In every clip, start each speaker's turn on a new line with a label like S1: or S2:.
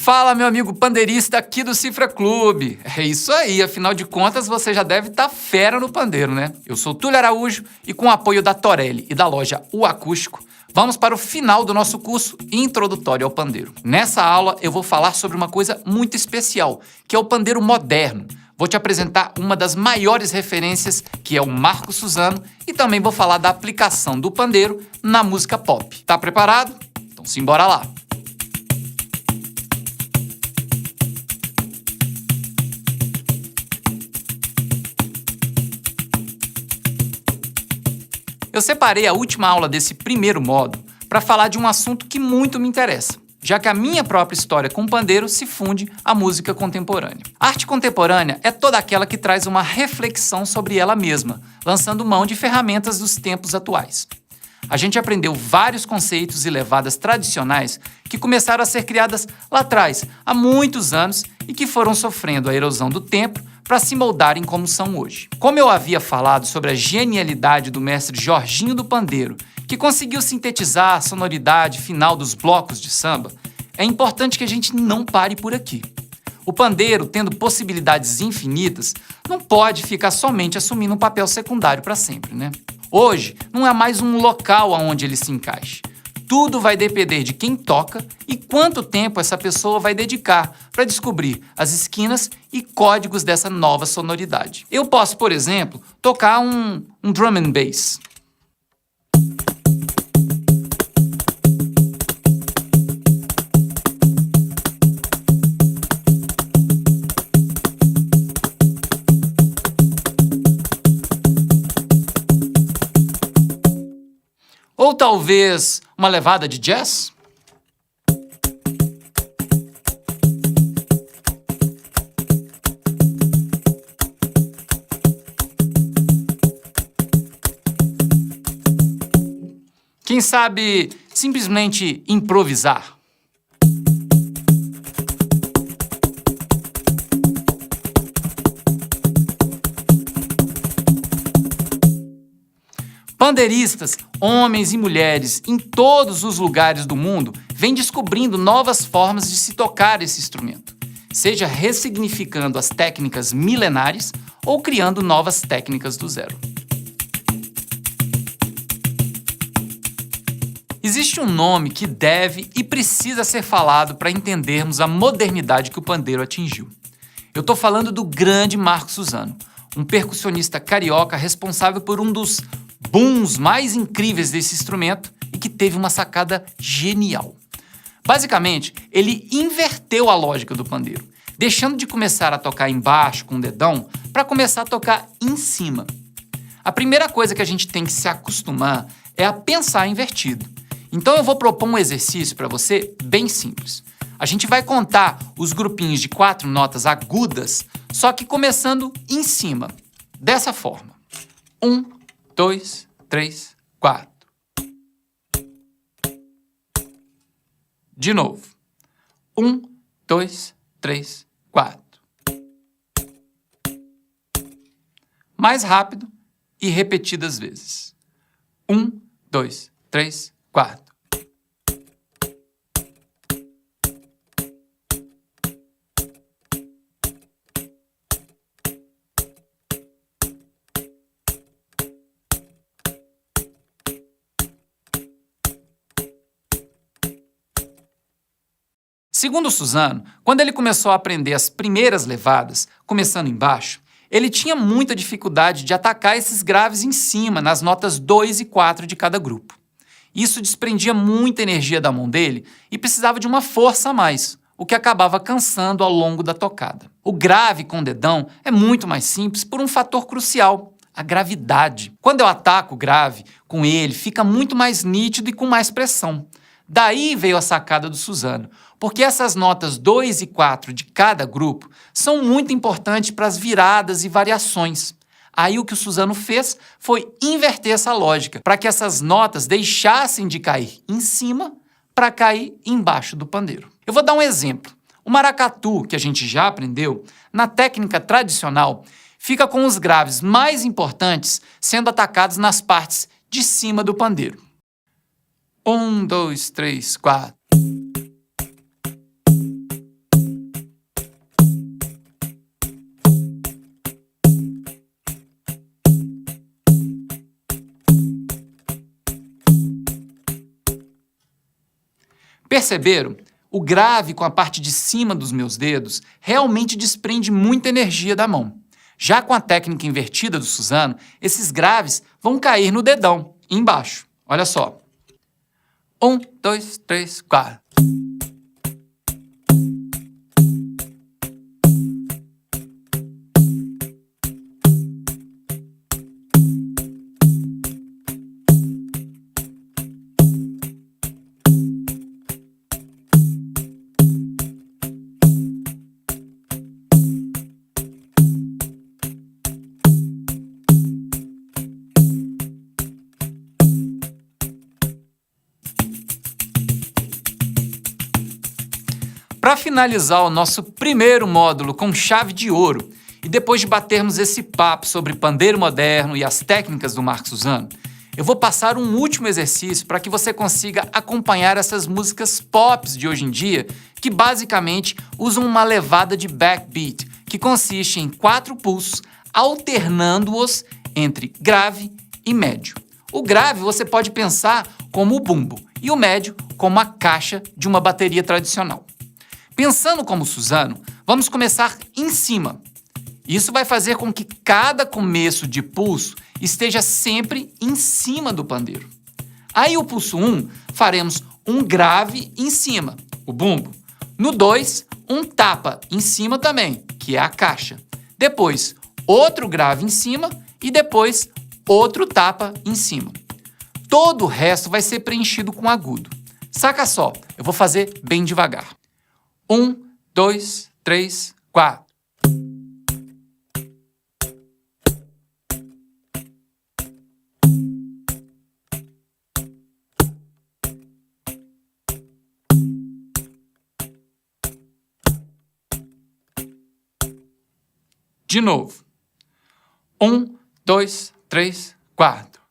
S1: Fala, meu amigo pandeirista aqui do Cifra Clube. É isso aí, afinal de contas você já deve estar fera no pandeiro, né? Eu sou Túlio Araújo e com o apoio da Torelli e da loja O Acústico, vamos para o final do nosso curso introdutório ao pandeiro. Nessa aula eu vou falar sobre uma coisa muito especial, que é o pandeiro moderno. Vou te apresentar uma das maiores referências, que é o Marco Suzano, e também vou falar da aplicação do pandeiro na música pop. Tá preparado? Então simbora lá! Eu separei a última aula desse primeiro módulo para falar de um assunto que muito me interessa, já que a minha própria história com o pandeiro se funde à música contemporânea. A arte contemporânea é toda aquela que traz uma reflexão sobre ela mesma, lançando mão de ferramentas dos tempos atuais. A gente aprendeu vários conceitos e levadas tradicionais que começaram a ser criadas lá atrás, há muitos anos, e que foram sofrendo a erosão do tempo para se moldarem como são hoje. Como eu havia falado sobre a genialidade do mestre Jorginho do Pandeiro, que conseguiu sintetizar a sonoridade final dos blocos de samba, é importante que a gente não pare por aqui. O pandeiro, tendo possibilidades infinitas, não pode ficar somente assumindo um papel secundário para sempre, né? Hoje, não é mais um local onde ele se encaixe. Tudo vai depender de quem toca e quanto tempo essa pessoa vai dedicar para descobrir as esquinas e códigos dessa nova sonoridade. Eu posso, por exemplo, tocar um drum and bass. Ou talvez uma levada de jazz? Quem sabe simplesmente improvisar? Pandeiristas, homens e mulheres em todos os lugares do mundo vêm descobrindo novas formas de se tocar esse instrumento, seja ressignificando as técnicas milenares ou criando novas técnicas do zero. Existe um nome que deve e precisa ser falado para entendermos a modernidade que o pandeiro atingiu. Eu estou falando do grande Marco Suzano, um percussionista carioca responsável por um dos booms mais incríveis desse instrumento e que teve uma sacada genial. Basicamente, ele inverteu a lógica do pandeiro, deixando de começar a tocar embaixo com o dedão para começar a tocar em cima. A primeira coisa que a gente tem que se acostumar é a pensar invertido. Então eu vou propor um exercício para você bem simples. A gente vai contar os grupinhos de 4 notas agudas, só que começando em cima, dessa forma. 1, 2, 3, 4. De novo. 1, 2, 3, 4. Mais rápido e repetidas vezes. 1, 2, 3, 4. Segundo Suzano, quando ele começou a aprender as primeiras levadas, começando embaixo, ele tinha muita dificuldade de atacar esses graves em cima, nas notas 2 e 4 de cada grupo. Isso desprendia muita energia da mão dele e precisava de uma força a mais, o que acabava cansando ao longo da tocada. O grave com o dedão é muito mais simples por um fator crucial, a gravidade. Quando eu ataco o grave com ele, fica muito mais nítido e com mais pressão. Daí veio a sacada do Suzano, porque essas notas 2 e 4 de cada grupo são muito importantes para as viradas e variações. Aí o que o Suzano fez foi inverter essa lógica, para que essas notas deixassem de cair em cima para cair embaixo do pandeiro. Eu vou dar um exemplo. O maracatu, que a gente já aprendeu, na técnica tradicional, fica com os graves mais importantes sendo atacados nas partes de cima do pandeiro. 1, 2, 3, 4. Perceberam? O grave com a parte de cima dos meus dedos realmente desprende muita energia da mão. Já com a técnica invertida do Suzano, esses graves vão cair no dedão, embaixo. Olha só. 1, 2, 3, 4. Para finalizar o nosso primeiro módulo com chave de ouro, e depois de batermos esse papo sobre pandeiro moderno e as técnicas do Marco Suzano, eu vou passar um último exercício para que você consiga acompanhar essas músicas pop de hoje em dia, que basicamente usam uma levada de backbeat, que consiste em 4 pulsos, alternando-os entre grave e médio. O grave você pode pensar como o bumbo, e o médio como a caixa de uma bateria tradicional. Pensando como Suzano, vamos começar em cima. Isso vai fazer com que cada começo de pulso esteja sempre em cima do pandeiro. Aí o pulso 1, faremos um grave em cima, o bumbo. No 2, um tapa em cima também, que é a caixa. Depois, outro grave em cima e depois outro tapa em cima. Todo o resto vai ser preenchido com agudo. Saca só, eu vou fazer bem devagar. 1, 2, 3, 4. De novo. 1, 2, 3, 4.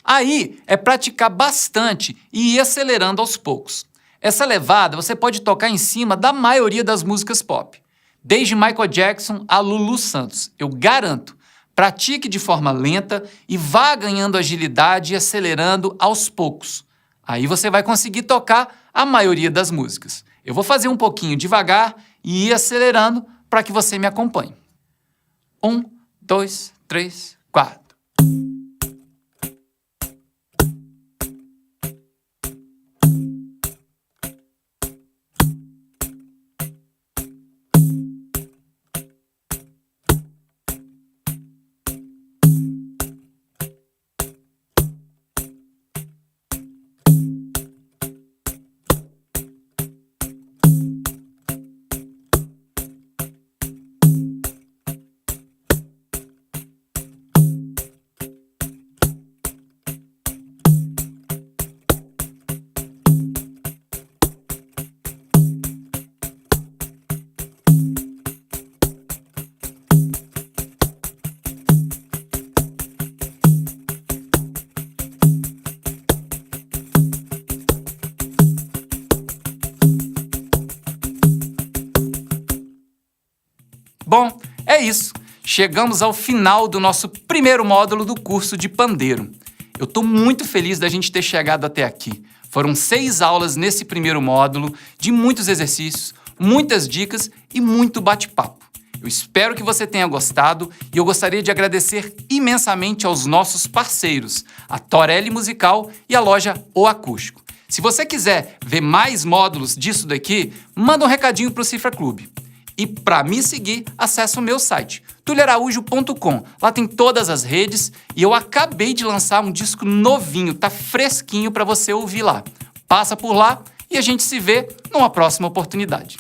S1: Aí é praticar bastante e ir acelerando aos poucos. Essa levada você pode tocar em cima da maioria das músicas pop. Desde Michael Jackson a Lulu Santos, eu garanto. Pratique de forma lenta e vá ganhando agilidade e acelerando aos poucos. Aí você vai conseguir tocar a maioria das músicas. Eu vou fazer um pouquinho devagar e ir acelerando para que você me acompanhe. 1, 2, 3, 4. Bom, é isso. Chegamos ao final do nosso primeiro módulo do curso de pandeiro. Eu estou muito feliz da gente ter chegado até aqui. Foram 6 aulas nesse primeiro módulo, de muitos exercícios, muitas dicas e muito bate-papo. Eu espero que você tenha gostado e eu gostaria de agradecer imensamente aos nossos parceiros, a Torelli Musical e a loja O Acústico. Se você quiser ver mais módulos disso daqui, manda um recadinho para o Cifra Clube. E para me seguir, acesse o meu site, tuliaraújo.com. Lá tem todas as redes e eu acabei de lançar um disco novinho, tá fresquinho para você ouvir lá. Passa por lá e a gente se vê numa próxima oportunidade.